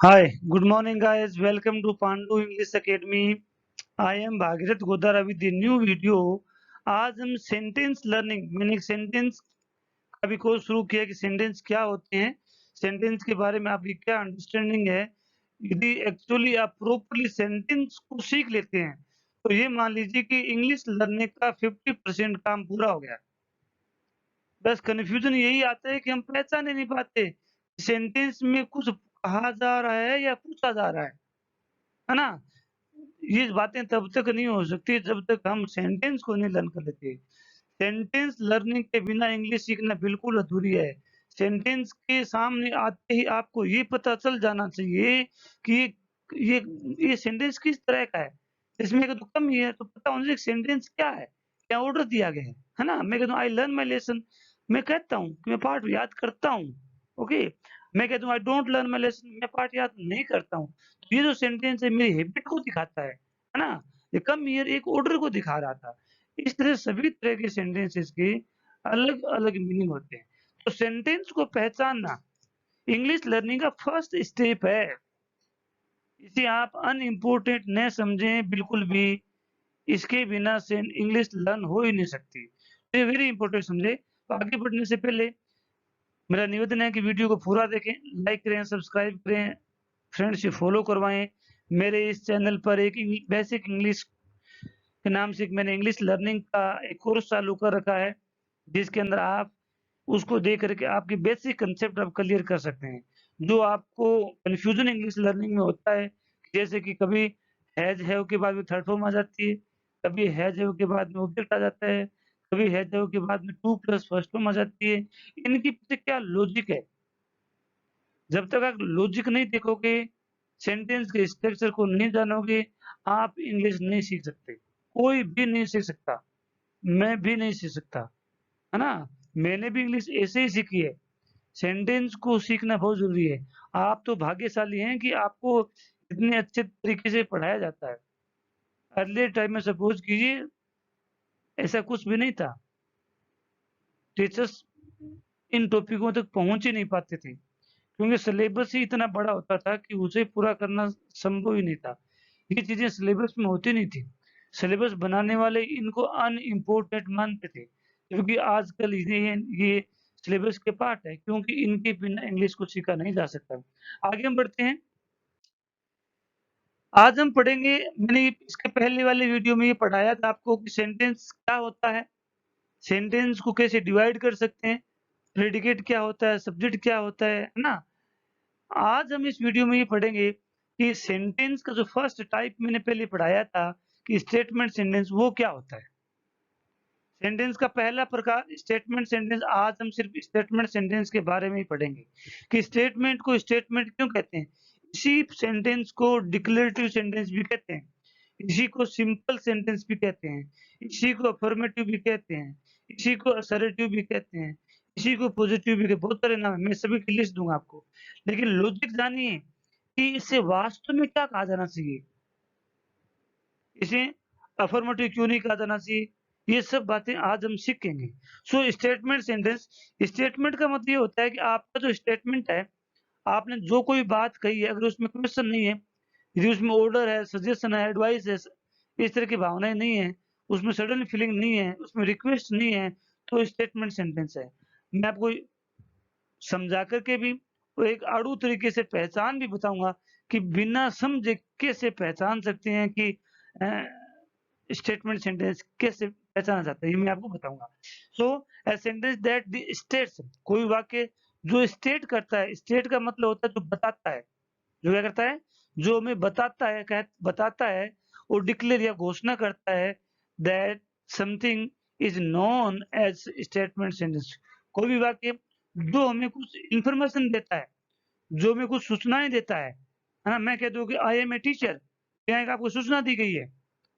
Hi, good morning, guys. Welcome to Pandu English Academy. I am Bhagirath Godara with the new video. आज हम sentence learning मैंने एक sentence का भी कोर्स शुरू किया कि सेंटेंस क्या होते हैं, सेंटेंस के बारे में आपकी क्या अंडरस्टैंडिंग है। यदि एक्चुअली आप प्रॉपरली सेंटेंस को सीख लेते हैं तो ये मान लीजिए कि इंग्लिश लर्निंग का 50% काम पूरा हो गया। बस कन्फ्यूजन यही आता है कि हम पहचान ही नहीं पाते सेंटेंस में कुछ कहा जा रहा है या पूछा जा रहा है ना? ये बातें तब तक नहीं हो सकती जब तक हम सेंटेंस को नहीं लर्न कर लेते। सेंटेंस लर्निंग के बिना इंग्लिश सीखना बिल्कुल अधूरी है। सेंटेंस के सामने आते ही आपको ये पता चल जाना चाहिए कि ये ये सेंटेंस किस तरह का है। इसमें अगर तो कम ही है तो पता होना चाहिए सेंटेंस क्या है, क्या ऑर्डर दिया गया है ना? मैं कहता हूँ आई लर्न माय लेसन, मैं कहता हूँ कि मैं पाठ याद करता हूँ, ओके। मैं कहता हूँ I don't learn my lesson, मैं पाठ याद नहीं करता हूँ। तो ये जो सेंटेंस है मेरी हैबिट को दिखाता है ना? ये कम हियर एक ऑर्डर को दिखा रहा था। इस तरह सभी तरह के सेंटेंसेस के अलग-अलग मीनिंग होते हैं। तो सेंटेंस को पहचानना इंग्लिश लर्निंग का फर्स्ट स्टेप है। इसे आप अनइम्पोर्टेंट न समझें बिल्कुल भी, इसके बिना से इंग्लिश लर्न हो ही नहीं सकती। तो ये वेरी इंपॉर्टेंट समझे। तो आगे बढ़ने से पहले मेरा निवेदन है कि वीडियो को पूरा देखें, लाइक करें, सब्सक्राइब करें, फ्रेंड्स से फॉलो करवाएँ। मेरे इस चैनल पर एक बेसिक इंग्लिश के नाम से एक मैंने इंग्लिश लर्निंग का एक कोर्स चालू कर रखा है, जिसके अंदर आप उसको देख कर के आपकी बेसिक कांसेप्ट आप क्लियर कर सकते हैं। जो आपको कन्फ्यूजन इंग्लिश लर्निंग में होता है, जैसे कि कभी हैव के बाद में थर्ड फॉर्म आ जाती है, कभी हैव के बाद में ऑब्जेक्ट आ जाता है, कभी हैव के बाद में टू प्लस फर्स्ट फॉर्म आ जाती है। इनकी पीछे क्या लॉजिक है? जब तक आप लॉजिक नहीं देखोगे, सेंटेंस के स्ट्रक्चर को नहीं जानोगे, आप इंग्लिश नहीं सीख सकते। कोई भी नहीं सीख सकता, मैं भी नहीं सीख सकता, है ना? मैंने भी इंग्लिश ऐसे ही सीखी है। सेंटेंस को सीखना बहुत ज़रूरी है। आप तो भाग्यशाली हैं कि आपको इतने अच्छे तरीके से पढ़ाया जाता है। अर्लियर टाइम में सपोज़ कीजिए ऐसा कुछ भी नहीं था। टीचर्स इन टॉपिकों तक पहुँच ही नहीं पाते थे, क्योंकि सिलेबस ही इतना बड़ा होता था कि उसे पूरा करना संभव ही नहीं था। ये चीज़ें सिलेबस में होती नहीं थी। सिलेबस बनाने वाले इनको अनइम्पोर्टेंट मानते थे, क्योंकि आजकल ये सिलेबस के पार्ट है, क्योंकि इनके बिना इंग्लिश को सीखा नहीं जा सकता। आगे हम बढ़ते हैं। आज हम पढ़ेंगे, मैंने इसके पहले वाले वीडियो में ये पढ़ाया था आपको कि सेंटेंस क्या होता है, सेंटेंस को कैसे डिवाइड कर सकते हैं, प्रेडिकेट क्या होता है, सब्जेक्ट क्या होता है ना? आज हम इस वीडियो में ये पढ़ेंगे कि सेंटेंस का जो फर्स्ट टाइप मैंने पहले पढ़ाया था कि स्टेटमेंट सेंटेंस, वो क्या होता है। सेंटेंस का पहला प्रकार स्टेटमेंट सेंटेंस। आज हम सिर्फ स्टेटमेंट सेंटेंस के बारे में ही पढ़ेंगे कि स्टेटमेंट को स्टेटमेंट क्यों कहते हैं। इसी सेंटेंस को डिक्लेरेटिव सेंटेंस भी कहते हैं, इसी को सिंपल सेंटेंस भी कहते हैं, इसी को अफर्मेटिव भी कहते हैं, इसी को असर्टिव भी कहते हैं, इसी को पॉजिटिव भी कहते हैं। बहुत सारे नाम है, मैं सभी की लिस्ट दूंगा आपको। लेकिन लॉजिक जानिए कि इसे वास्तव में क्या कहा जाना चाहिए, इसे अफर्मेटिव क्यों नहीं कहा जाना चाहिए, ये सब बातें आज हम सीखेंगे। सो स्टेटमेंट सेंटेंस, स्टेटमेंट का मतलब ये होता है कि आपका जो स्टेटमेंट है, आपने जो कोई बात कही है, अगर उसमें क्वेश्चन नहीं है, यदि उसमें ऑर्डर है, सजेशन है, एडवाइस है, इस तरह की भावनाएँ नहीं है, उसमें सडन फीलिंग नहीं है, उसमें रिक्वेस्ट नहीं है, तो स्टेटमेंट सेंटेंस है। मैं आपको समझा कर के भी और एक आड़ू तरीके से पहचान भी बताऊँगा कि बिना समझे कैसे पहचान सकते हैं कि अ, स्टेटमेंट सेंटेंस कैसे पहचाना जाता है, ये मैं आपको बताऊँगा। So a sentence that the states, कोई वाक्य जो स्टेट करता है, स्टेट का मतलब होता है जो बताता है, जो क्या करता है? जो हमें बताता है, बताता है और डिक्लेयर या घोषणा करता है that something is known as statement sentence. कोई भी वाक्य जो हमें कुछ इन्फॉर्मेशन देता है, जो हमें कुछ सूचनाएँ देता है ना? मैं कह दूँ कि आई एम ए टीचर, क्या एक आपको सूचना दी गई है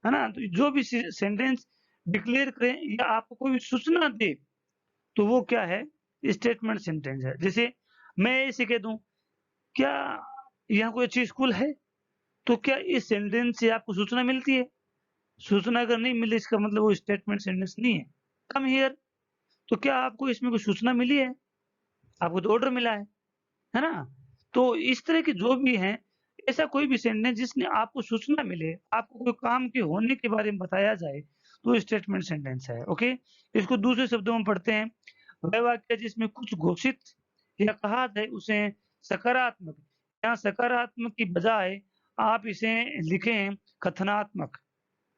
ना? तो जो भी सेंटेंस डिक्लेयर करे या आपको कोई सूचना दे, तो वो क्या है? स्टेटमेंट सेंटेंस है। जैसे मैं ऐसे कह दूँ, क्या यहाँ कोई अच्छी स्कूल है? तो क्या इस सेंटेंस से आपको सूचना मिलती है? सूचना अगर नहीं मिली, इसका मतलब वो स्टेटमेंट सेंटेंस नहीं है। कम हियर, तो क्या आपको इसमें कोई सूचना मिली है? आपको तो ऑर्डर मिला है ना? तो इस तरह के जो भी हैं, ऐसा कोई भी सेंटेंस जिसने आपको सूचना मिले, आपको कोई काम के होने के बारे में बताया जाए, तो स्टेटमेंट सेंटेंस है, ओके? इसको दूसरे शब्दों में पढ़ते हैं, वह वाक्य जिसमें कुछ घोषित या कहा जाए उसे सकारात्मक, यहाँ सकारात्मक की बजाय आप इसे लिखें कथनात्मक,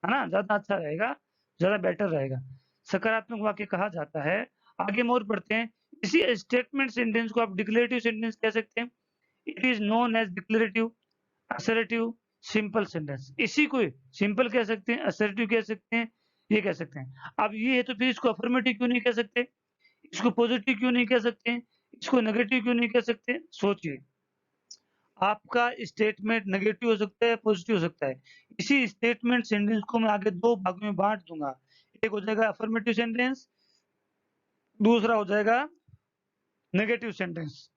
है ना? ज़्यादा अच्छा रहेगा, ज़्यादा बेटर रहेगा। सकारात्मक वाक्य कहा जाता है। आगे हम और पढ़ते हैं, इसी स्टेटमेंट सेंटेंस को आप डिक्लेरेटिव सेंटेंस कह सकते हैं। It is known as declarative, assertive, simple sentence. इसी को सिंपल कह सकते हैं, असर्टिव कह सकते हैं, ये कह सकते हैं। अब ये है तो फिर इसको अफर्मेटिव क्यों नहीं कह सकते? इसको पॉजिटिव क्यों नहीं कह सकते हैं? इसको नेगेटिव क्यों नहीं कह सकते? सोचिए। आपका स्टेटमेंट नेगेटिव हो सकता है, पॉजिटिव हो सकता है। इसी स्टेटमेंट सेंटेंस को मैं आगे 2 भागों में बाँट दूँगा। एक हो जाएगा अफर्मेटिव सेंटेंस, दूसरा हो जाएगा नेगेटिव सेंटेंस।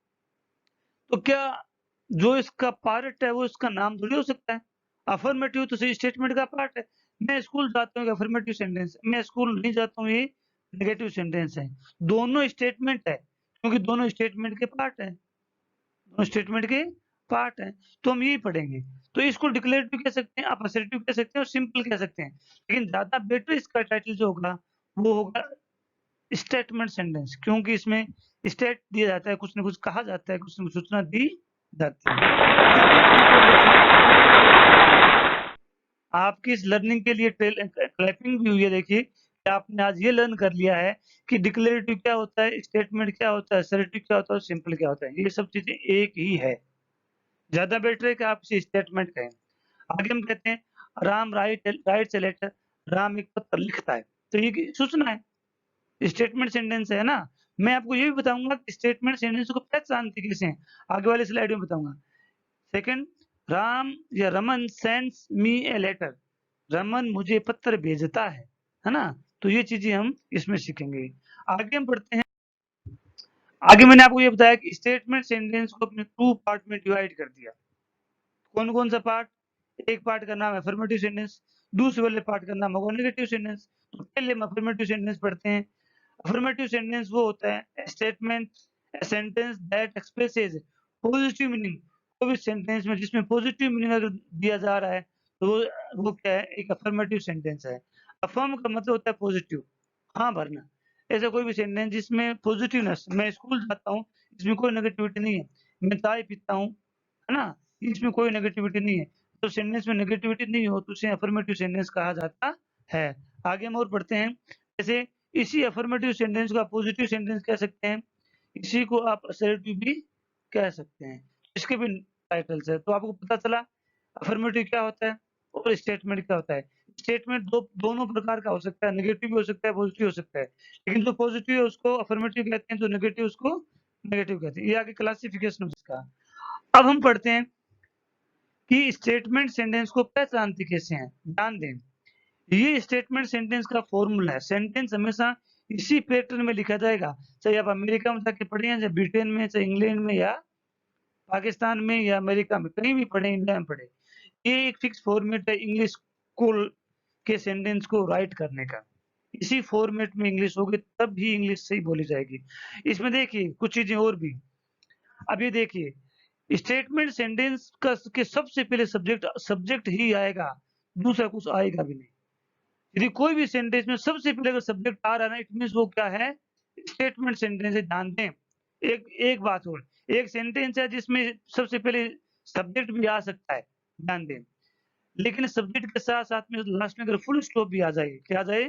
तो क्या जो इसका पार्ट है वो इसका नाम थोड़ी हो सकता है? अफर्मेटिव तो सही स्टेटमेंट का पार्ट है। मैं स्कूल जाता हूँ, ये अफर्मेटिव सेंटेंस है। मैं स्कूल नहीं जाता हूँ, ये नेगेटिव सेंटेंस है। दोनों स्टेटमेंट है, क्योंकि दोनों स्टेटमेंट के पार्ट हैं। दोनों स्टेटमेंट के पार्ट हैं, तो हम यही पढ़ेंगे। तो इसको डिक्लेरेटिव कह सकते हैं, आप असर्टिव कह सकते हैं और सिंपल कह सकते हैं। लेकिन ज़्यादा बेटर इसका टाइटल जो होगा, वो होगा स्टेटमेंट सेंटेंस, क्योंकि इसमें स्टेट दिया जाता है, कुछ न कुछ कहा जाता है, कुछ न कुछ सूचना दी जाती है। आपकी इस लर्निंग के लिए क्लैपिंग भी हुई है, देखिए कि आपने आज ये लर्न कर लिया है कि डिक्लेरेटिव क्या होता है, स्टेटमेंट क्या होता है, असर्टिव क्या होता है और सिंपल क्या होता है। ये सब चीज़ें एक ही है। ज़्यादा बेटर है कि आप इसे स्टेटमेंट कहें। आगे हम कहते हैं, Ram writes a letter, Ram एक पत्र लिखता है। तो ये सूचना है, स्टेटमेंट सेंटेंस है ना? मैं आपको ये भी बताऊँगा कि स्टेटमेंट सेंटेंस को पहचानते कैसे हैं, आगे वाली स्लाइड में बताऊँगा। सेकंड, राम या Raman sends me a letter, Raman मुझे पत्र भेजता है ना? तो ये चीज़ें हम इसमें सीखेंगे। आगे हम बढ़ते हैं, आगे मैंने आपको ये बताया कि स्टेटमेंट सेंटेंस को अपने 2 पार्ट में डिवाइड कर दिया। कौन-कौन सा पार्ट? एक पार्ट का नाम है अफर्मेटिव सेंटेंस, दूसरे वाले पार्ट का नाम होगा नेगेटिव सेंटेंस। तो पहले हम अफर्मेटिव सेंटेंस पढ़ते हैं। अफर्मेटिव सेंटेंस वो होता है statement, a sentence that expresses positive meaning. कोई भी सेंटेंस में जिसमें पॉजिटिव मीनिंग अगर दिया जा रहा है, तो वो क्या है? एक अफर्मेटिव सेंटेंस है। अफर्म का मतलब होता है पॉजिटिव, हाँ भरना। ऐसा कोई भी सेंटेंस जिसमें पॉजिटिवनेस, मैं स्कूल जाता हूँ, इसमें कोई नेगेटिविटी नहीं है। मैं चाय पीता हूँ, है ना? इसमें कोई नेगेटिविटी नहीं है। तो सेंटेंस में नेगेटिविटी नहीं हो तो उसे अफर्मेटिव सेंटेंस कहा जाता है। आगे हम और पढ़ते हैं, जैसे इसी अफर्मेटिव सेंटेंस को आप पॉजिटिव सेंटेंस कह सकते हैं, इसी को आप असर्टिव भी कह सकते हैं। इसके भी टाइटल्स है, तो आपको पता चला अफर्मेटिव क्या होता है और स्टेटमेंट क्या होता है। स्टेटमेंट दोनों प्रकार का हो सकता है, नेगेटिव भी हो सकता है, पॉजिटिव हो सकता है। लेकिन जो पॉजिटिव है उसको अफर्मेटिव कहते हैं, जो नेगेटिव उसको नेगेटिव कहते हैं। ये आगे क्लासिफिकेशन है इसका। अब हम पढ़ते हैं कि स्टेटमेंट सेंटेंस को पहचानते कैसे हैं। ध्यान दें, ये स्टेटमेंट सेंटेंस का फॉर्मूला है। सेंटेंस हमेशा इसी पैटर्न में लिखा जाएगा, चाहे आप अमेरिका में जाके पढ़े या ब्रिटेन में, चाहे इंग्लैंड में या पाकिस्तान में या अमेरिका में, कहीं भी पढ़े, इंडिया में पढ़े। ये एक फिक्स फॉर्मेट है इंग्लिश स्कूल के सेंटेंस को राइट करने का। इसी फॉर्मेट में इंग्लिश होगी तब ही इंग्लिश सही बोली जाएगी। इसमें देखिए कुछ चीजें और भी। अब ये देखिए, स्टेटमेंट सेंटेंस का के सबसे पहले सब्जेक्ट सब्जेक्ट ही आएगा, दूसरा कुछ आएगा भी नहीं। यदि कोई भी सेंटेंस में सबसे पहले अगर सब्जेक्ट आ रहा है ना, इट मीन्स वो क्या है? स्टेटमेंट सेंटेंस है। ध्यान दें, एक एक बात और, एक सेंटेंस है जिसमें सबसे पहले सब्जेक्ट भी आ सकता है, ध्यान दें। लेकिन सब्जेक्ट के साथ-साथ में लास्ट में अगर फुल स्टॉप भी आ जाए, क्या आ जाए?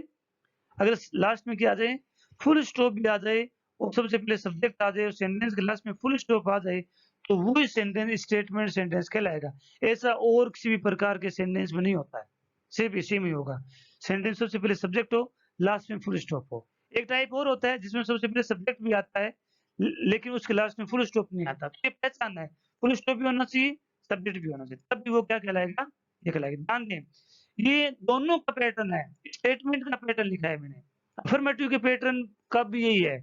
अगर लास्ट में क्या आ जाए? फुल स्टॉप भी आ जाए और सबसे पहले सब्जेक्ट आ जाए और सेंटेंस के लास्ट में फुल स्टॉप आ जाए, तो वो सेंटेंस स्टेटमेंट सेंटेंस कहलाएगा। ऐसा और किसी भी प्रकार के सेंटेंस में नहीं होता है, सिर्फ इसी में होगा। सेंटेंस सबसे पहले सब्जेक्ट हो, लास्ट में फुल स्टॉप हो। एक टाइप और होता है जिसमें सबसे पहले सब्जेक्ट भी आता है, लेकिन उसके लास्ट में फुल स्टॉप नहीं आता। तो ये पहचानना है, फुल स्टॉप भी होना चाहिए, सब्जेक्ट भी होना चाहिए, तब भी वो क्या कहलाएगा? ये कहलाएगा। ध्यान दें, ये दोनों का पैटर्न है, स्टेटमेंट का पैटर्न लिखा है मैंने। अफर्मेटिव के पैटर्न का भी यही है।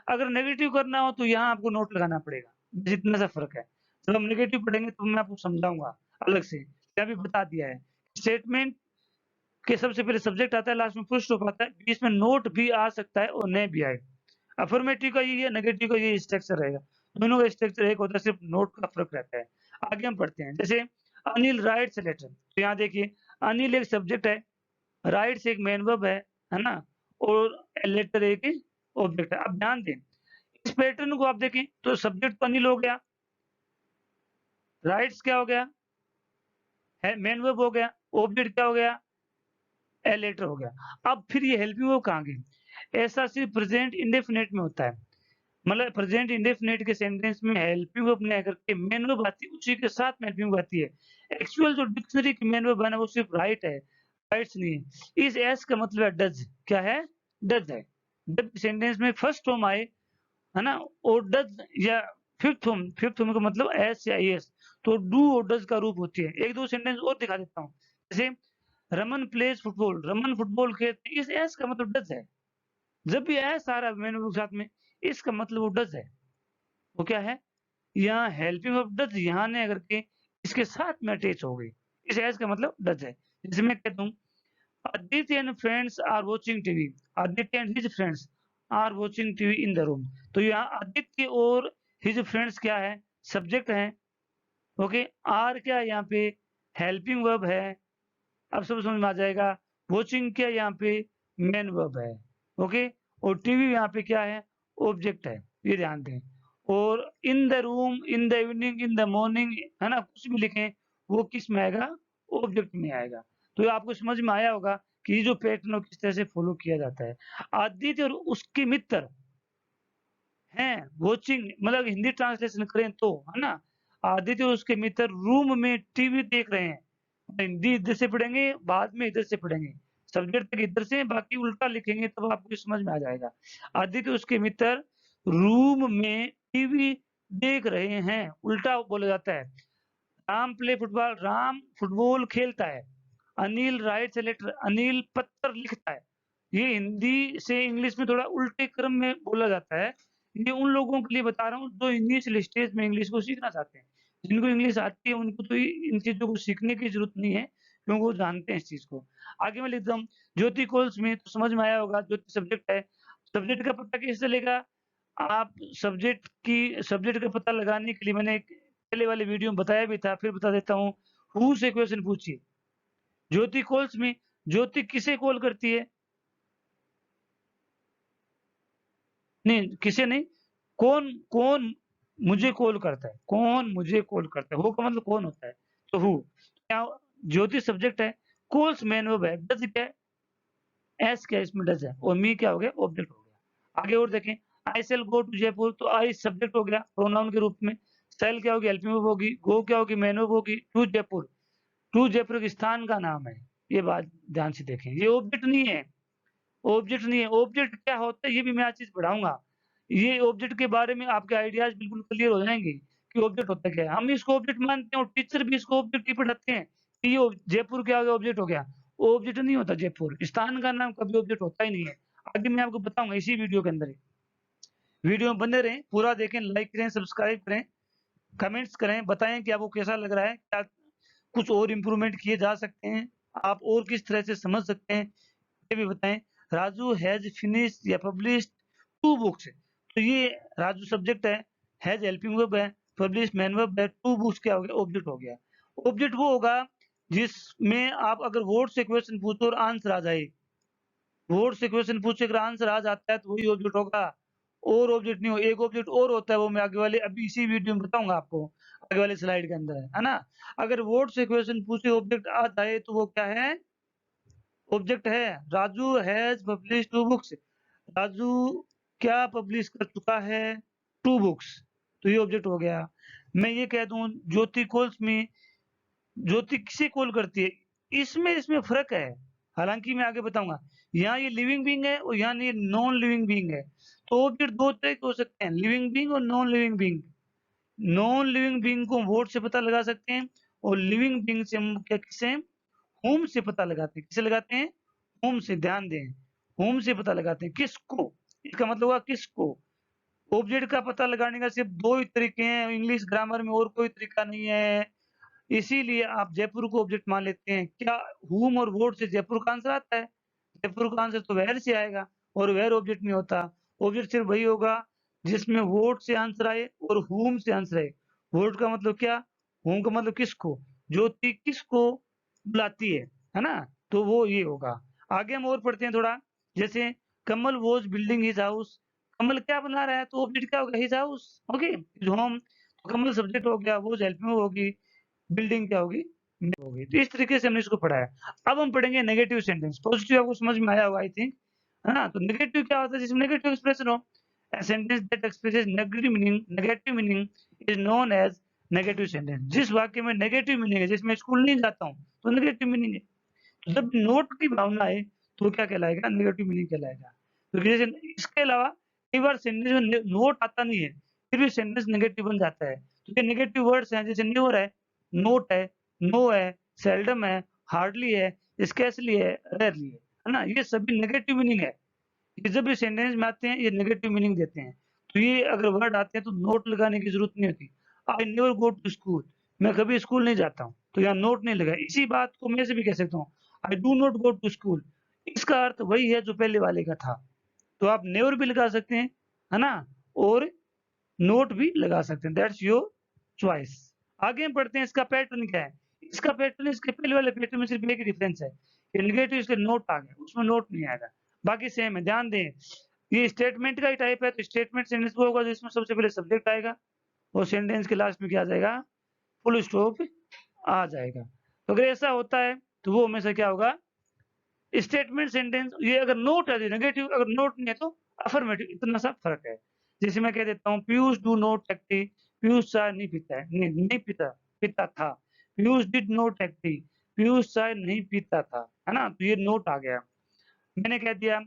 अगर नेगेटिव करना हो तो यहाँ आपको नोट लगाना पड़ेगा, बस इतना सा फ़र्क है। जब हम नेगेटिव पढ़ेंगे तो मैं आपको समझाऊँगा अलग से, ये अभी बता दिया है। स्टेटमेंट के सबसे पहले सब्जेक्ट आता है, लास्ट में फुल स्टॉप आता है, बीच में नोट भी आ सकता है और नहीं भी आए। अफर्मेटिव का यही है, नेगेटिव का यही स्ट्रक्चर रहेगा। दोनों का स्ट्रक्चर एक होता है, सिर्फ नोट का फर्क रहता है। आगे हम पढ़ते हैं, जैसे अनिल राइट्स अ लेटर, तो यहाँ देखिए अनिल एक सब्जेक्ट है, राइट्स एक मेन वर्ब है ना? और लेटर एक ऑब्जेक्ट है। अब ध्यान दें, इस पैटर्न को आप देखें तो सब्जेक्ट तो अनिल हो गया, राइट्स क्या हो गया? है मेन वर्ब हो गया, ऑब्जेक्ट क्या हो गया? ए लेटर हो गया। अब फिर ये हेल्पिंग वर्ब कहाँ गई? ऐसा सिर्फ प्रेजेंट इंडेफिनिट में होता है। मतलब प्रेजेंट इंडेफिनिट के सेंटेंस में हेल्पिंग वर्ब नहीं आकर के मेन वर्ब आती है, उसी के साथ में हेल्पिंग वर्ब आती है। एक्चुअल जो डिक्शनरी की मेन वर्ब है ना, वो सिर्फ राइट है, राइट्स नहीं है। इस एस का मतलब है डज, क्या है? डज है। जब सेंटेंस में फर्स्ट फॉर्म आए, है ना, और डज या फिफ्थ फॉर्म का मतलब एस या एस, तो डू और डज का रूप होती है। एक दो सेंटेंस और दिखा देता हूँ, जैसे Raman plays football, Raman football खेलते, इस एस का मतलब डज है। जब भी एस आ रहा है मेन वर्ब के साथ में, इसका मतलब वो डज है। वो क्या है? यहाँ हेल्पिंग ऑफ डज यहाँ ने अगर के इसके साथ में अटैच हो गई, इस एस का मतलब डज है। जैसे मैं कहता हूँ Aditya and friends are watching TV, Aditya and his friends are watching TV in the room, तो यहाँ आदित्य और हिज फ्रेंड्स क्या है? सब्जेक्ट है। ओके, आर क्या है यहाँ पे? हेल्पिंग वर्ब है। अब सब समझ में आ जाएगा। वॉचिंग क्या यहाँ पे? मेन वर्ब है। ओके, और टीवी यहाँ पे क्या है? ऑब्जेक्ट है। ये ध्यान दें। और इन the room, in the evening, in the morning, है ना, कुछ भी लिखें वो किस में आएगा? ऑब्जेक्ट में आएगा। तो ये आपको समझ में आया होगा कि ये जो पैटर्न है किस तरह से फॉलो किया जाता है। आदित्य और उसके मित्र हैं वॉचिंग, मतलब हिंदी ट्रांसलेशन करें तो, है ना, आदित्य और उसके मित्र रूम में टीवी देख रहे हैं। हिंदी इधर से पढ़ेंगे, बाद में इधर से पढ़ेंगे। सब्जेक्ट तक इधर से, बाकी उल्टा लिखेंगे तब आपको समझ में आ जाएगा। आदित्य और उसके मित्र रूम में टीवी देख रहे हैं, उल्टा बोला जाता है। Ram play football, Ram football खेलता है। Anil writes a letter, Anil पत्र लिखता है। ये हिंदी से इंग्लिश में थोड़ा उल्टे क्रम में बोला जाता है। ये उन लोगों के लिए बता रहा हूँ जो इनिशियल स्टेज में इंग्लिश को सीखना चाहते हैं। जिनको इंग्लिश आती है उनको तो इन चीज़ों को सीखने की ज़रूरत नहीं है, क्योंकि वो जानते हैं इस चीज़ को। आगे मैं लिखता हूँ, ज्योति कॉल्स मी, तो समझ में आया होगा ज्योति सब्जेक्ट है। सब्जेक्ट का पता कैसे चलेगा? आप सब्जेक्ट का पता लगाने के लिए मैंने एक पहले वाले वीडियो में बताया भी था, फिर बता देता हूँ। हू से क्वेश्चन पूछिए। ज्योति कॉल्स मी, ज्योति किसे कॉल करती है? नहीं, किसे नहीं, कौन कौन मुझे कॉल करता है, कौन मुझे कॉल करता है, हू का मतलब कौन होता है, तो हू। क्या? ज्योति सब्जेक्ट है, कॉल्स मैन वर्ब है, डज क्या है? एस क्या है इसमें? डज है, और मी क्या हो गया? ऑब्जेक्ट हो गया। आगे और देखें, आई शैल गो टू जयपुर, तो आई सब्जेक्ट हो गया प्रोनाउन के रूप में। शैल क्या होगी? हेल्पिंग वर्ब होगी। गो क्या होगी? मैन वर्ब होगी। टू जयपुर एक स्थान का नाम है। ये बात ध्यान से देखें, ये ऑब्जेक्ट नहीं है, ऑब्जेक्ट नहीं है। ऑब्जेक्ट क्या होता है ये भी मैं आज चीज़ पढ़ाऊँगा। ये ऑब्जेक्ट के बारे में आपके आइडियाज़ बिल्कुल क्लियर हो जाएँगे कि ऑब्जेक्ट होता क्या है। हम इसको ऑब्जेक्ट मानते हैं और टीचर भी इसको ऑब्जेक्ट ही पढ़ाते हैं कि ये जयपुर क्या हो गया? ऑब्जेक्ट हो गया। ऑब्जेक्ट नहीं होता जयपुर, स्थान का नाम कभी ऑब्जेक्ट होता ही नहीं है। आगे मैं आपको बताऊँगा इसी वीडियो के अंदर ही। वीडियो में बने रहें, पूरा देखें, लाइक करें, सब्सक्राइब करें, कमेंट्स करें, बताएँ कि आपको कैसा लग रहा है? क्या कुछ और इम्प्रूवमेंट किए जा सकते हैं? आप और किस तरह से समझ सकते हैं? ये भी बताएँ। राजू हैज़ फिनिश्ड या पब्लिश्ड 2 बुक्स, तो ये Raju subject has helping verb है, पब्लिश्ड मैन वर्ब है, 2 बुक्स क्या हो गया? ऑब्जेक्ट हो गया। ऑब्जेक्ट वो होगा जिसमें आप अगर वर्ड से क्वेश्चन पूछो और आंसर आ जाए। वर्ड से क्वेश्चन पूछे अगर आंसर आ जाता है तो वही ऑब्जेक्ट होगा, और ऑब्जेक्ट नहीं हो। एक ऑब्जेक्ट और होता है, वो मैं आगे वाले अभी इसी वीडियो में बताऊँगा आपको, आगे वाले स्लाइड के अंदर है ना? अगर वर्ड से क्वेश्चन पूछे ऑब्जेक्ट आ जाए तो वो क्या है? ऑब्जेक्ट है। Raju has published 2 books, Raju क्या पब्लिश कर चुका है? 2 बुक्स, तो ये ऑब्जेक्ट हो गया। मैं ये कह दूँ ज्योति कॉल्स मी, ज्योति किसे कॉल करती है? इसमें फ़र्क है, हालाँकि मैं आगे बताऊँगा। यहाँ ये लिविंग बीइंग है और यहाँ ये नॉन लिविंग बीइंग है। तो ऑब्जेक्ट 2 तरह के हो सकते हैं, लिविंग बीइंग और non living being. Non living being को वर्ड से पता लगा सकते हैं, और लिविंग बीइंग से हम क्या किसे होम से पता लगाते हैं। किसे लगाते हैं? होम से। ध्यान दें, होम से पता लगाते हैं। किसको? इसका मतलब हुआ किसको? ऑब्जेक्ट का पता लगाने का सिर्फ 2 ही तरीके हैं, इंग्लिश ग्रामर में और कोई तरीका नहीं है। इसीलिए आप जयपुर को ऑब्जेक्ट मान लेते हैं। क्या whom और what से जयपुर का आंसर आता है? जयपुर का आंसर तो where से आएगा, और where ऑब्जेक्ट नहीं होता। ऑब्जेक्ट सिर्फ वही होगा जिसमें वोट से आंसर आए और whom से आंसर आए। वोट का मतलब क्या? whom का मतलब किसको? ज्योति किसको बुलाती है ना? तो वो ये होगा। आगे हम और पढ़ते हैं थोड़ा, जैसे कमल वाज़ बिल्डिंग हिज हाउस। कमल क्या बना रहा है? तो ऑब्जेक्ट क्या होगा? His house, okay? His home. तो कमल सब्जेक्ट हो गया, वाज़ हेल्पिंग होगी, बिल्डिंग क्या होगी? होगी। तो इस तरीके से हमने इसको पढ़ा है। अब हम पढ़ेंगे नेगेटिव सेंटेंस। पॉजिटिव आपको समझ में आया होगा आई थिंक, है ना? तो नेगेटिव क्या होता है? जिसमें नेगेटिव एक्सप्रेशन हो। A sentence that expresses negative meaning is known as negative sentence. जिस वाक्य में नेगेटिव मीनिंग है, जैसे मैं स्कूल नहीं जाता हूँ, तो नेगेटिव मीनिंग है। तो जब नोट की भावना आए, तो क्या कहलाएगा? नेगेटिव मीनिंग कहलाएगा। तो जैसे इसके अलावा कई बार सेंटेंस में नोट आता नहीं है, फिर भी सेंटेंस नेगेटिव बन जाता है। तो ये नेगेटिव वर्ड्स हैं, जैसे न्योर है, नोट है, नो है, सेल्डम है, हार्डली है, स्कैर्सली है, रेयरली है ना? ये सभी नेगेटिव मीनिंग है। ये जब ये सेंटेंस में आते हैं, ये नेगेटिव मीनिंग देते हैं। तो ये अगर वर्ड आते हैं तो नोट लगाने की ज़रूरत नहीं होती। I never go to school, मैं कभी स्कूल नहीं जाता हूँ, तो यहाँ नोट नहीं लगा। इसी बात को मैं ऐसे भी कह सकता हूँ, I do not go to school. इसका अर्थ वही है जो पहले वाले का था। तो आप नेवर भी लगा सकते हैं, है ना? और नोट भी लगा सकते हैं, दैट्स योर चॉइस। आगे हम पढ़ते हैं इसका पैटर्न क्या है। इसका पैटर्न इसके पहले वाले पैटर्न में सिर्फ एक ही डिफरेंस है कि नेगेटिव इसके नोट आ गया, उसमें नोट नहीं आएगा, बाकी सेम है। ध्यान दें, ये स्टेटमेंट का ही टाइप है, तो स्टेटमेंट सेंटेंस वो होगा जिसमें सबसे पहले सब्जेक्ट आएगा और सेंटेंस के लास्ट में क्या आ जाएगा? फुल स्टॉप आ जाएगा। तो अगर ऐसा होता है तो वो हमेशा क्या होगा? Statement sentence. ये अगर नोट है तो नेगेटिव, अगर नोट नहीं है तो अफर्मेटिव, इतना सा फर्क है। जैसे मैं कह देता हूँ Piyush do not take tea, Piyush चाय नहीं पीता है, नहीं पीता, पीता था। Piyush did not take tea, Piyush चाय नहीं पीता था, है ना? तो ये नोट आ गया। मैंने कह दिया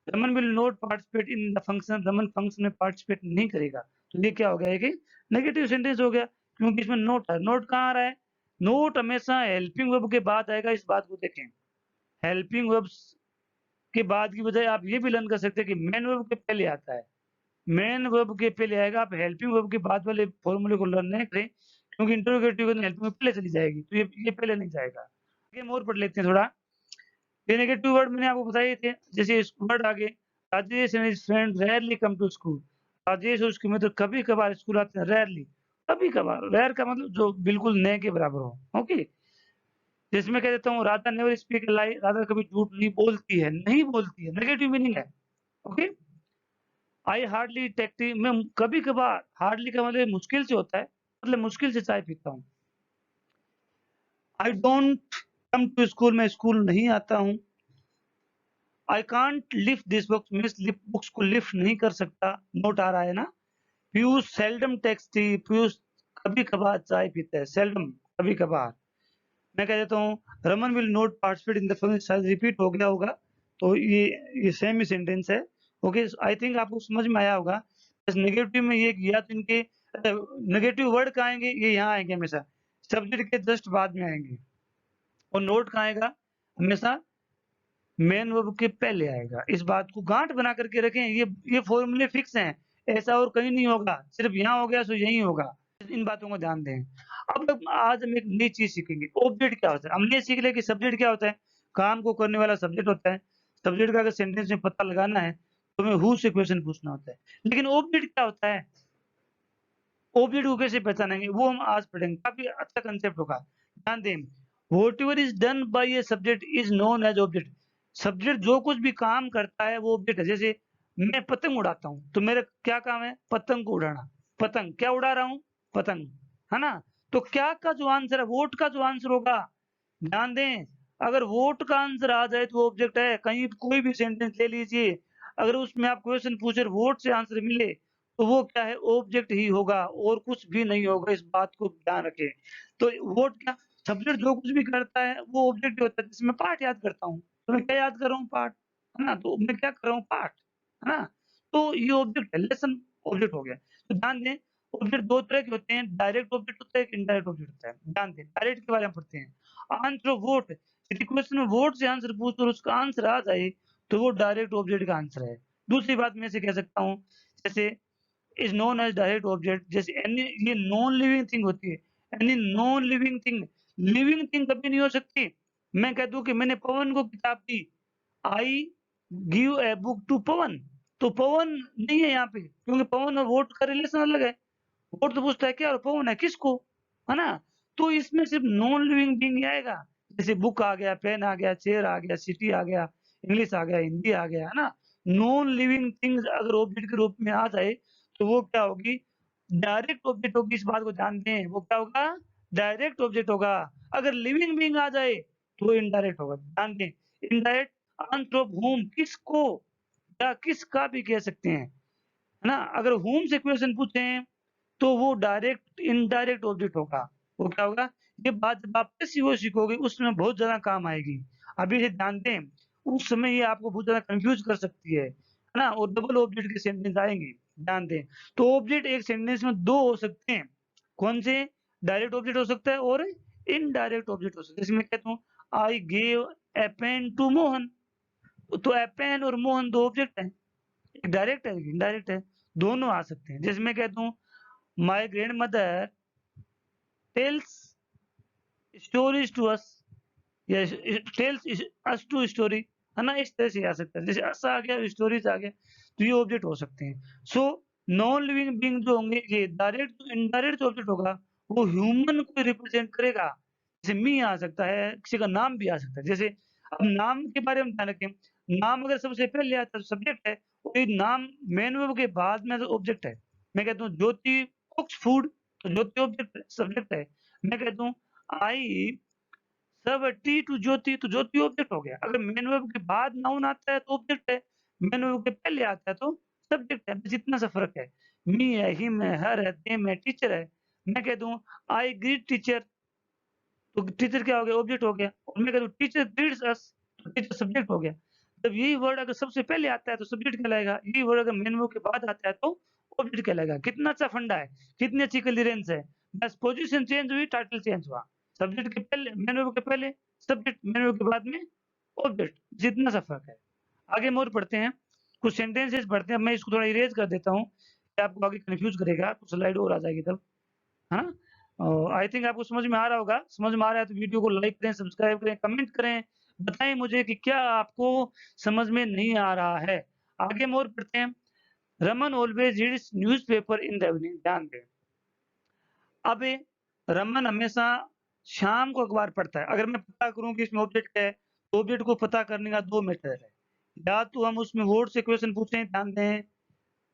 Raman will not participate in the function, Raman function में पार्टिसिपेट नहीं करेगा। तो ये क्या हो गया? कि नेगेटिव सेंटेंस हो गया, क्योंकि इसमें नोट है। नोट कहाँ आ रहा है? नोट हमेशा हेल्पिंग वर्ब के बाद आएगा, इस बात को देखें। हेल्पिंग वर्ब्स के बाद की बजाय आप ये भी लर्न कर सकते हैं कि मेन वर्ब के पहले आता है। मेन वर्ब के पहले आएगा, आप हेल्पिंग वर्ब के बाद वाले फॉर्मूले को लर्न नहीं करें, क्योंकि इंटरोगेटिव के हेल्पिंग वर्ब पहले चली जाएगी, तो ये पहले नहीं जाएगा। आगे हम और पढ़ लेते हैं थोड़ा। ये नेगेटिव वर्ड मैंने आपको बताए थे, जैसे इस वर्ड आगे, Rajesh and his friend rarely come to school. Rajesh और उसके मित्र कभी-कभार स्कूल आते हैं, रेयरली, कभी-कभार। रेयर का मतलब जो बिल्कुल न के बराबर हो, ओके? जिसमें कह देता हूँ Radha never speak a lie, Radha कभी झूठ नहीं बोलती है, नहीं बोलती है, नेगेटिव मीनिंग है, okay? I hardly take tea, मैं कभी-कभार, हार्डली का मतलब मुश्किल से होता है, मतलब मुश्किल से चाय पीता हूँ। I don't come to school, मैं स्कूल नहीं आता हूँ। I can't lift this books, मैं इस बुक्स को लिफ्ट नहीं कर सकता, नोट आ रहा है ना? Piyush seldom takes tea, Piyush कभी-कभार चाय पीता है, सेल्डम, कभी-कभार। मैं कह देता हूँ Raman will not participate in the function, शायद रिपीट हो गया होगा, तो ये सेम ही सेंटेंस है, ओके? आई थिंक आपको समझ में आया होगा। बस नेगेटिव में ये किया तो इनके नेगेटिव वर्ड कहाँ आएँगे? ये यहाँ आएँगे हमेशा, सब्जेक्ट के जस्ट बाद में आएँगे। और नोट कहाँ आएगा? हमेशा मेन वर्ब के पहले आएगा। इस बात को गाँठ बना करके रखें, ये फ़ॉर्मूले फिक्स हैं, ऐसा और कहीं नहीं होगा, सिर्फ़ यहाँ हो गया सो यहीं होगा। इन बातों को ध्यान दें। अब आज हम एक नई चीज़ सीखेंगे, ऑब्जेक्ट क्या होता है? हमने सीख लिया कि सब्जेक्ट क्या होता है? काम को करने वाला सब्जेक्ट होता है। सब्जेक्ट का अगर सेंटेंस में पता लगाना है, तो हमें हू से क्वेश्चन पूछना होता है। लेकिन ऑब्जेक्ट क्या होता है? ऑब्जेक्ट को कैसे पहचानेंगे? वो हम आज पढ़ेंगे, काफ़ी अच्छा कांसेप्ट होगा। ध्यान दें, whatever is done by a subject is known as object. Subject जो कुछ भी काम करता है वो ऑब्जेक्ट है। जैसे मैं पतंग उड़ाता हूँ, तो मेरा क्या काम है? पतंग को उड़ाना। पतंग क्या उड़ा रहा हूँ? पतंग, है ना? तो क्या का जो आंसर है, वोट का जो आंसर होगा, ध्यान दें, अगर वोट का आंसर आ जाए तो वो ऑब्जेक्ट है। कहीं कोई भी सेंटेंस ले लीजिए, अगर उसमें आप क्वेश्चन पूछे और वोट से आंसर मिले, तो वो क्या है? ऑब्जेक्ट ही होगा और कुछ भी नहीं होगा, इस बात को ध्यान रखें। तो वोट क्या, सब्जेक्ट जो कुछ भी करता है वो ऑब्जेक्ट ही होता है। जैसे मैं पाठ याद करता हूँ, तो मैं क्या याद कर रहा हूँ? पाठ, है ना? तो मैं क्या कर रहा हूँ? पाठ, है ना? तो ये ऑब्जेक्ट है, लेसन ऑब्जेक्ट हो गया। तो ध्यान दें, ऑब्जेक्ट 2 तरह के होते हैं, डायरेक्ट ऑब्जेक्ट होता है, एक इनडायरेक्ट ऑब्जेक्ट होता है। ध्यान दें, डायरेक्ट के बारे में पढ़ते हैं। आंसर ऑफ वोट, यदि क्वेश्चन में वोट से आंसर पूछ और उसका आंसर आ जाए, तो वो डायरेक्ट ऑब्जेक्ट का आंसर है। दूसरी बात मैं ऐसे कह सकता हूँ, जैसे is known as direct object, जैसे एनी, ये नॉन लिविंग थिंग होती है। Any non living thing, living thing कभी नहीं हो सकती। मैं कह दूँ कि मैंने पवन को किताब दी, I give a book to Pavan, तो पवन नहीं है यहाँ पे, क्योंकि पवन और वोट का रिलेशन अलग है। वोट तो पूछता है क्या और पवन है किसको, है ना? तो इसमें सिर्फ नॉन लिविंग बीइंग ही आएगा। जैसे बुक आ गया, पेन आ गया, चेयर आ गया, सिटी आ गया, इंग्लिश आ गया, हिंदी आ गया, है ना? नॉन लिविंग थिंग्स अगर ऑब्जेक्ट के रूप में आ जाए तो वो क्या होगी? डायरेक्ट ऑब्जेक्ट होगी। इस बात को ध्यान दें, वो क्या होगा? डायरेक्ट ऑब्जेक्ट होगा। अगर लिविंग बीइंग आ जाए तो इनडायरेक्ट होगा। ध्यान दें, इनडायरेक्ट आंसर ऑफ whom, किसको या किसका भी कह सकते हैं, है ना? अगर whom से क्वेश्चन पूछें तो वो डायरेक्ट इनडायरेक्ट ऑब्जेक्ट होगा। वो क्या होगा? ये बात जब आप पैसिव सीखोगे उसमें बहुत ज़्यादा काम आएगी। अभी ये ध्यान दें, उस समय ये आपको बहुत ज़्यादा कन्फ्यूज़ कर सकती है ना? और डबल ऑब्जेक्ट के सेंटेंस आएँगे, ध्यान दें। तो ऑब्जेक्ट एक सेंटेंस में 2 हो सकते हैं। कौन से? डायरेक्ट ऑब्जेक्ट हो सकता है और इनडायरेक्ट ऑब्जेक्ट हो सकता है। जैसे मैं कहता हूँ I give a pen to Mohan, तो ए पेन और मोहन 2 ऑब्जेक्ट हैं। एक डायरेक्ट है, एक इनडायरेक्ट है, दोनों आ सकते हैं। जैसे मैं कहता हूँ my grandmother tells stories to us, या टेल्स अस टू स्टोरी, है ना? इस तरह से आ सकता है। जैसे अस आ गया, स्टोरीज आ गया, तो ये ऑब्जेक्ट हो सकते हैं। सो नॉन लिविंग बीइंग जो होंगे, ये डायरेक्ट इनडायरेक्ट जो ऑब्जेक्ट होगा वो ह्यूमन को रिप्रेजेंट करेगा। जैसे मी आ सकता है, किसी का नाम भी आ सकता है। जैसे अब नाम के बारे में ध्यान रखें, नाम अगर सबसे पहले आता है तो सब्जेक्ट है, और ये नाम मेन वर्ब के बाद में तो ऑब्जेक्ट है। मैं कहता हूँ ज्योति कुक्स फूड, तो ज्योति ऑब्जेक्ट सब्जेक्ट है। मैं कहता हूँ आई सब टी टू ज्योति, तो ज्योति ऑब्जेक्ट हो गया। अगर मेन वर्ब के बाद नाउन आता है तो ऑब्जेक्ट है, मेन वर्ब के पहले आता है तो सब्जेक्ट है। बस इतना सा फर्क है। मी है, हिम है, हर है, देम है, टीचर है। मैं कह दूं आई ग्रीट टीचर, तो टीचर क्या हो गया? ऑब्जेक्ट हो गया। और मैं कह दूं टीचर ग्रीट्स अस, तो टीचर सब्जेक्ट हो गया। जब यही वर्ड अगर सबसे पहले आता है तो सब्जेक्ट कहलाएगा, यही वर्ड अगर मेन वर्ब के बाद आता है तो ऑब्जेक्ट कहलाएगा। कितना अच्छा फंडा है, कितनी अच्छी क्लीयरेंस है। बस पोजीशन चेंज हुई, टाइटल चेंज हुआ। सब्जेक्ट के पहले मेन वर्ब के पहले सब्जेक्ट, मेन वर्ब के बाद में ऑब्जेक्ट, जितना सा फर्क है। आगे हम और पढ़ते हैं, कुछ सेंटेंसेस पढ़ते हैं। मैं इसको थोड़ा इरेज कर देता हूँ, ये आपको आगे कन्फ्यूज करेगा, कुछ स्लाइड और आ जाएगी तब, है ना? आई थिंक आपको समझ में आ रहा होगा। समझ में आ रहा है तो वीडियो को लाइक करें, सब्सक्राइब करें, कमेंट करें। बताएं मुझे कि क्या आपको समझ में नहीं आ रहा है। आगे हम और पढ़ते हैं। Raman always reads newspaper in the evening. ध्यान दें, अब रमन हमेशा शाम को अखबार पढ़ता है। अगर मैं पता करूं कि इसमें ऑब्जेक्ट है, तो ऑब्जेक्ट को पता करने का 2 मेथड है। या तो हम उसमें वर्ड से क्वेश्चन पूछें, ध्यान दें,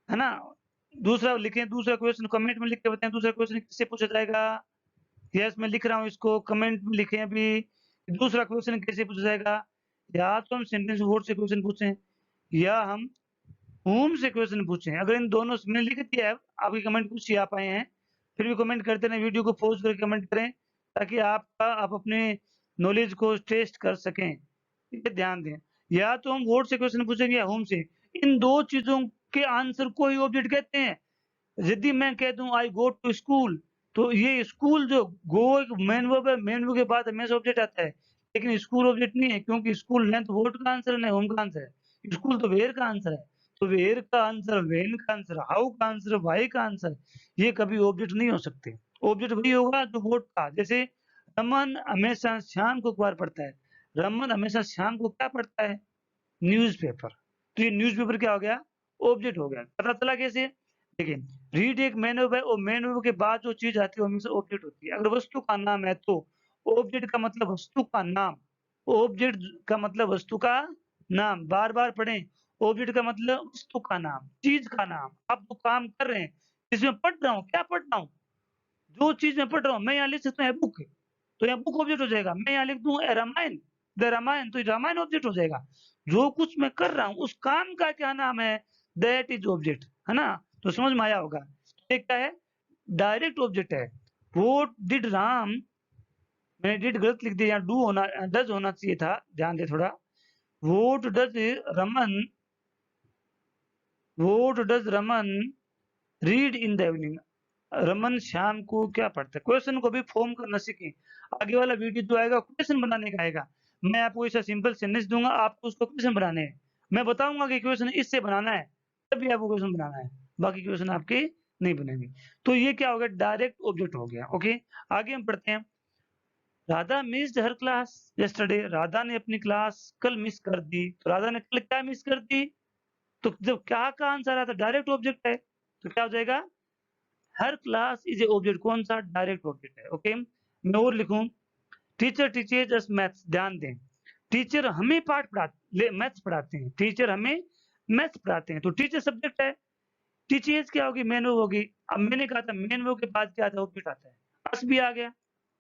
है ना? दूसरा लिखें, दूसरा क्वेश्चन कमेंट में लिख के बताएं दूसरा क्वेश्चन किससे पूछा जाएगा। यस, मैं लिख रहा हूँ इसको, कमेंट में लिखें अभी, दूसरा क्वेश्चन कैसे पूछा जाएगा। या तो हम सेंटेंस वर्ड से क्वेश्चन पूछें, या हम होम से क्वेश्चन पूछें। अगर इन दोनों से मैंने लिख दिया है, आपके कमेंट कुछ ही आ पाए हैं, फिर भी कमेंट करते रहें, वीडियो को पॉज करके कमेंट करें, ताकि आप अपने नॉलेज को टेस्ट कर सकें। ये ध्यान दें, या तो हम वर्ड से क्वेश्चन पूछेंगे या होम से। इन 2 चीज़ों के आंसर को ही ऑब्जेक्ट कहते हैं। यदि मैं कह दूं आई गो टू स्कूल, तो ये स्कूल जो गो एक मेन वर्ब है, मेन वर्ब के बाद हमेशा ऑब्जेक्ट आता है। लेकिन स्कूल ऑब्जेक्ट नहीं है, क्योंकि स्कूल ना तो वर्ड का आंसर है ना होम का आंसर है। स्कूल तो वेयर का आंसर है। तो वेयर का आंसर, व्हेन का आंसर, हाउ का आंसर, व्हाई का आंसर, ये कभी ऑब्जेक्ट नहीं हो सकते। ऑब्जेक्ट वही होगा जो वर्ड का। जैसे रमन हमेशा शाम को अखबार पढ़ता है। रमन हमेशा शाम को क्या पढ़ता है? न्यूज़पेपर। तो ये न्यूज़पेपर क्या हो गया? ऑब्जेक्ट हो गया। पता चला कैसे? देखिए, रीड एक मेन वर्ब है, और मेन वर्ब के बाद जो चीज़ आती है वो हमेशा ऑब्जेक्ट होती है। अगर वस्तु का नाम है तो ऑब्जेक्ट का मतलब वस्तु का नाम, ऑब्जेक्ट का मतलब वस्तु का नाम। बार-बार पढ़ें, ऑब्जेक्ट का मतलब वस्तु का नाम, चीज़ का नाम। आप जो काम कर रहे हैं, जिसमें पढ़ रहा हूँ, क्या पढ़ रहा हूँ? जो चीज़ मैं पढ़ रहा हूँ, मैं यहाँ लिख सकता हूँ बुक, तो यहाँ बुक ऑब्जेक्ट हो जाएगा। मैं यहाँ लिख दूँ रामायण, द रामायण, तो रामायण ऑब्जेक्ट हो जाएगा। जो कुछ मैं कर रहा हूँ उस काम का क्या नाम है? दैट इज ऑब्जेक्ट, है ना? तो समझ में आया होगा। ये क्या है? डायरेक्ट ऑब्जेक्ट है। व्हाट डिड राम, मैंने डिड गलत लिख दिया, यहाँ डू होना, डज होना चाहिए था, ध्यान दे थोड़ा। What does Raman, what does Raman read in the evening. Raman शाम को क्या पढ़ता है? क्वेश्चन को भी फॉर्म करना सीखें। आगे वाला वीडियो जो आएगा क्वेश्चन बनाने का आएगा। मैं आपको ऐसा सिंपल सेंटेंस दूंगा, आपको उसको क्वेश्चन बनाने हैं। मैं बताऊंगा कि क्वेश्चन इससे बनाना है, तभी आपको क्वेश्चन बनाना है। बाकी क्वेश्चन आपके नहीं बनेंगे। तो ये क्या हो गया? डायरेक्ट ऑब्जेक्ट हो गया। ओके, आगे हम पढ़ते हैं। राधा मिस्ड हर क्लास यस्टरडे। राधा ने अपनी क्लास कल मिस कर दी। तो राधा ने कल क्या मिस कर दी? तो जब क्या का आंसर आता है डायरेक्ट ऑब्जेक्ट है, तो क्या हो जाएगा? हर क्लास इज ए ऑब्जेक्ट, कौन सा? डायरेक्ट ऑब्जेक्ट है। ओके, मैं और लिखूं, टीचर टीचेज अस मैथ्स, ध्यान दें, टीचर हमें पाठ पढ़ाते, मैथ्स पढ़ाते हैं, टीचर हमें मैथ्स पढ़ाते हैं, तो टीचर सब्जेक्ट है, टीचर्स क्या होगी? मेन वर्ब होगी। अब मैंने कहा था मेन वर्ब के बाद क्या आता है? ऑब्जेक्ट आता है, अस भी आ गया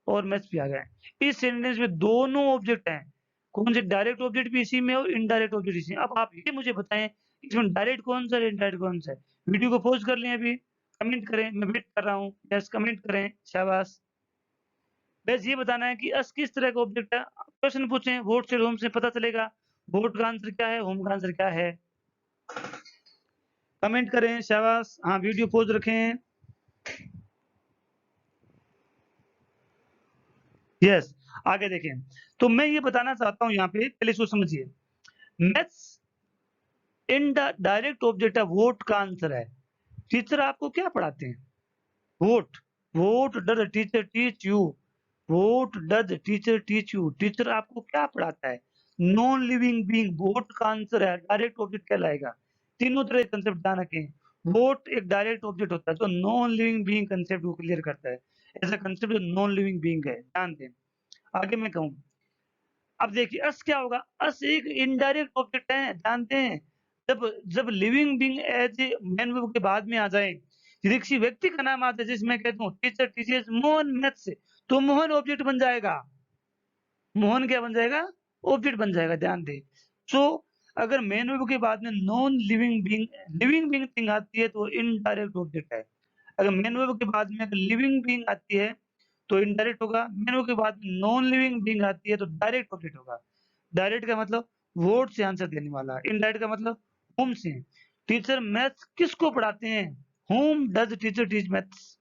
और मैथ्स भी आ गया। इस सेंटेंस में दोनों ऑब्जेक्ट हैं, कौन से? डायरेक्ट ऑब्जेक्ट भी इसी में और इनडायरेक्ट ऑब्जेक्ट इसी में। अब आप ये मुझे बताएं इसमें डायरेक्ट कौन सा है, इनडायरेक्ट कौन सा है? वीडियो को पॉज कर लें, अभी कमेंट करें, मैं वेट कर रहा हूँ। यस, कमेंट करें, शाबाश। बस ये बताना है कि अस किस तरह का ऑब्जेक्ट है। क्वेश्चन पूछें, वोट से होम से पता चलेगा वोट का आंसर क्या है, होम का आंसर क्या है। कमेंट करें, शाबाश। हाँ, वीडियो पॉज रखें। यस, आगे देखें। तो मैं ये बताना चाहता हूँ यहाँ पे, पहले इसको समझिए। मैथ्स इन डायरेक्ट ऑब्जेक्ट है, वोट का आंसर है। टीचर आपको क्या पढ़ाते हैं? Vote. Vote does teacher teach you? Vote does teacher teach you? Teacher आपको क्या पढ़ाता है? नॉन लिविंग बीइंग, वोट का आंसर है, डायरेक्ट ऑब्जेक्ट कहलाएगा। तीनों तरह के कंसेप्ट ध्यान रखें। वोट एक डायरेक्ट ऑब्जेक्ट होता है जो नॉन लिविंग बीइंग कंसेप्ट को क्लियर करता है। ऐसा कंसेप्ट जो नॉन लिविंग बीइंग है, ध्यान दें। आगे मैं कहूँ, अब देखिए अस क्या होगा? अस एक इनडायरेक्ट ऑब्जेक्ट है, ध्यान दें। जब जब living being as a man verb के बाद में आ जाए, किसी व्यक्ति का नाम आता है, जिसमें कहता हूँ टीचर टीचर्स मोहन मैथ्स, तो मोहन ऑब्जेक्ट बन जाएगा। मोहन क्या बन जाएगा? ऑब्जेक्ट बन जाएगा, ध्यान दें। सो अगर मैन वर्ब के बाद में नॉन लिविंग बीइंग थिंग आती है तो इनडायरेक्ट ऑब्जेक्ट है। अगर मैन वर्ब के बाद में अगर लिविंग बीइंग आती है तो इनडायरेक्ट होगा। मैन वर्ब के बाद में नॉन लिविंग बीइंग आती है तो डायरेक्ट ऑब्जेक्ट होगा। डायरेक्ट का मतलब वर्ड से आंसर देने वाला, इनडायरेक्ट का मतलब होम से। टीचर मैथ्स किसको पढ़ाते हैं? Home does teacher teach maths,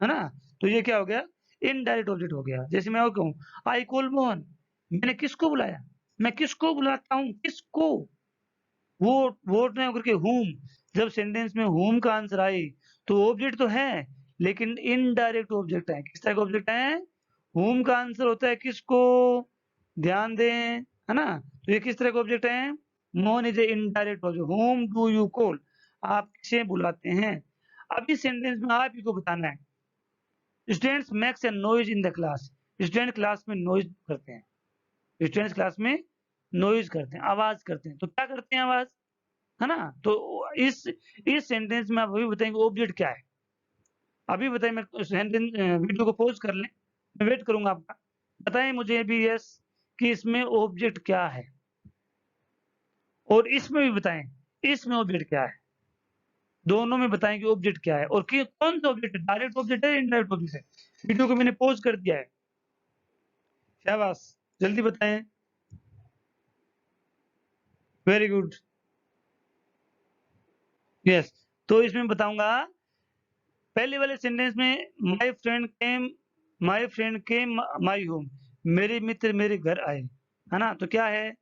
है ना? तो ये क्या हो गया? इनडायरेक्ट ऑब्जेक्ट हो गया। जैसे मैं और कहूँ आई कॉल मोहन, मैंने किसको बुलाया? मैं किसको बुलाता हूँ? किसको? वोट नहीं होकर के whom। जब सेंटेंस में whom का आंसर आए तो ऑब्जेक्ट तो है लेकिन इनडायरेक्ट ऑब्जेक्ट है। किस तरह का ऑब्जेक्ट है? whom का आंसर होता है किसको? ध्यान दें, है ना? तो ये किस तरह का ऑब्जेक्ट है? Mohan is a indirect object. whom do you call? आप किसे बुलाते हैं? अब इस सेंटेंस में आप ही को बताना है। Students makes a noise in the class, student class में नॉइज करते हैं, स्टूडेंट्स क्लास में नॉइज करते हैं, आवाज करते हैं। तो क्या करते हैं? आवाज, है ना? तो इस सेंटेंस में आप अभी बताएंगे ऑब्जेक्ट क्या है। अभी बताइए, मैं सेंटेंस वीडियो को पॉज कर लें, मैं वेट करूंगा आपका। बताएं मुझे भी यस कि इसमें ऑब्जेक्ट क्या है, और इसमें भी बताएं इसमें ऑब्जेक्ट क्या है। दोनों में बताएं कि ऑब्जेक्ट क्या है और कि कौन सा ऑब्जेक्ट है, डायरेक्ट ऑब्जेक्ट है, इनडायरेक्ट ऑब्जेक्ट है। वीडियो को मैंने पॉज कर दिया है, शाबाश, जल्दी बताएं। Very good, yes. तो इसमें बताऊंगा, पहले वाले सेंटेंस में my friend came my home, मेरे मित्र मेरे घर आए, है ना? तो क्या है?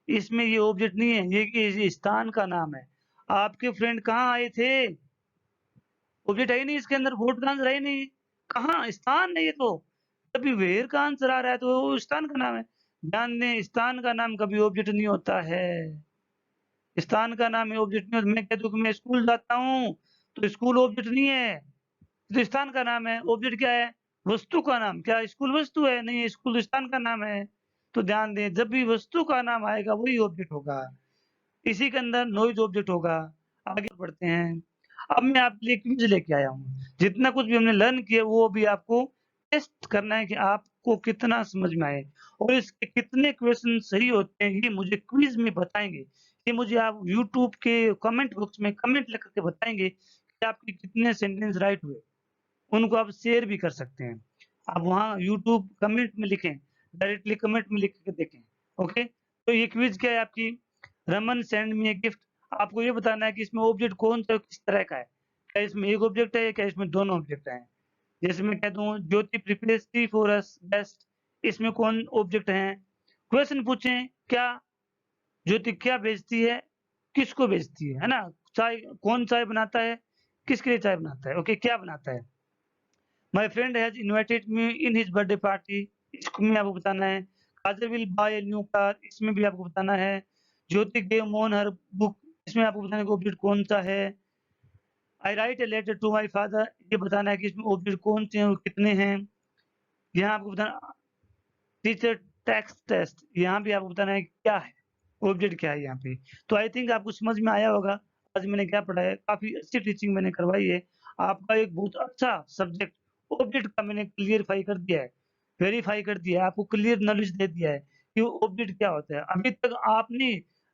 इसमें ये ऑब्जेक्ट नहीं है, ये स्थान का नाम है। आपके फ्रेंड कहाँ आए थे? ऑब्जेक्ट है ही नहीं इसके अंदर, वोट का आंसर है ही नहीं। कहाँ? स्थान है ये तो। कभी वेयर का आंसर आ रहा है तो वो स्थान का नाम है। ध्यान दें, स्थान का नाम कभी ऑब्जेक्ट नहीं होता है। स्थान का नाम है, ऑब्जेक्ट नहीं होता। मैं कह दूं कि मैं स्कूल जाता हूँ तो स्कूल ऑब्जेक्ट नहीं है, तो स्थान का नाम है। ऑब्जेक्ट क्या है? वस्तु का नाम। क्या स्कूल वस्तु है? नहीं, स्कूल स्थान का नाम है। तो ध्यान दें, जब भी वस्तु का नाम आएगा वही ऑब्जेक्ट होगा। इसी के अंदर नॉइज ऑब्जेक्ट होगा। आगे बढ़ते हैं। अब मैं आपके लिए क्विज लेके आया हूँ। जितना कुछ भी हमने लर्न किया वो भी आपको टेस्ट करना है कि आपको कितना समझ में आए और इसके कितने क्वेश्चन सही होते हैं, ये मुझे क्विज में बताएंगे। ये मुझे आप यूट्यूब के कमेंट बॉक्स में कमेंट लिख करके बताएंगे कि आपके कितने सेंटेंस राइट हुए। उनको आप शेयर भी कर सकते हैं। आप वहाँ यूट्यूब कमेंट में लिखें, डायरेक्टली कमेंट में लिख के देखें। ओके, तो ये क्विज क्या है आपकी? Raman send me a gift. आपको ये बताना है कि इसमें ऑब्जेक्ट कौन सा किस तरह का है। क्या इसमें एक ऑब्जेक्ट है, क्या इसमें दोनों ऑब्जेक्ट हैं? जैसे मैं कह दूं Jyoti prepares tea for us best, इसमें कौन ऑब्जेक्ट है? क्वेश्चन पूछें, क्या ज्योति क्या बेचती है, किसको बेचती है ना? चाय, कौन चाय बनाता है, किसके लिए चाय बनाता है? ओके, क्या बनाता है? My friend has invited me in his birthday party, इसको में आपको बताना है। Kajal will buy a new car, इसमें भी आपको बताना है। Jyoti gave Mohan her book, इसमें आपको बताना है कि ऑब्जेक्ट कौन सा है। I write a letter to my father, ये बताना है कि इसमें ऑब्जेक्ट कौन से हैं और कितने हैं। यहाँ आपको बताना टीचर टेक्स्ट टेस्ट, यहाँ भी आपको बताना है कि क्या है, ऑब्जेक्ट क्या है यहाँ पे। तो आई थिंक आपको समझ में आया होगा आज मैंने क्या पढ़ाया, काफ़ी अच्छी टीचिंग मैंने करवाई है। आपका एक बहुत अच्छा सब्जेक्ट ऑब्जेक्ट का मैंने क्लियरफाई कर दिया है, वेरीफाई कर दिया है, आपको क्लियर नॉलेज दे दिया है कि ऑब्जेक्ट क्या होता है। अभी तक आपने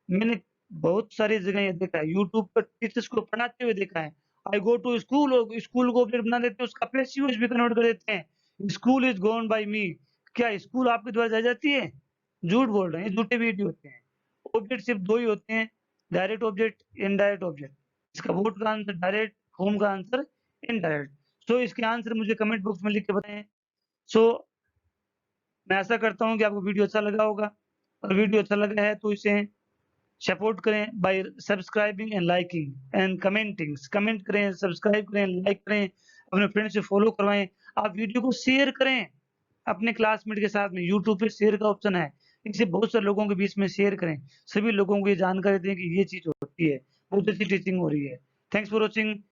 मैंने बहुत सारी जगह ये देखा है, यूट्यूब पर टीचर्स को पढ़ाते हुए देखा है। आई गो टू स्कूल, और स्कूल को ऑब्जेक्ट बना देते हैं, उसका पैसिव वॉइस भी कन्वर्ट कर देते हैं। स्कूल इज़ गॉन बाय मी, क्या स्कूल आपके द्वारा जाई जाती है? झूठ बोल रहे हैं, झूठे वीडियो होते हैं। ऑब्जेक्ट सिर्फ़ 2 ही होते हैं, डायरेक्ट ऑब्जेक्ट, इनडायरेक्ट ऑब्जेक्ट। इसका बोट का आंसर डायरेक्ट, होम का आंसर इनडायरेक्ट। सो इसके आंसर मुझे कमेंट बॉक्स में लिख के बताएँ। सो मैं आशा करता हूँ कि आपको वीडियो अच्छा लगा होगा, और वीडियो अच्छा लगा है तो इसे सपोर्ट करें bye subscribing and liking and commenting. Comment करें, सब्सक्राइब करें, लाइक करें, अपने फ्रेंड से फॉलो करवाएँ। आप वीडियो को शेयर करें अपने क्लासमेट के साथ में, यूट्यूब पे शेयर का ऑप्शन है, इसे बहुत सारे लोगों के बीच में शेयर करें। सभी लोगों को ये जानकारी दें कि ये चीज़ होती है, बहुत अच्छी टीचिंग हो रही है। Thanks for watching.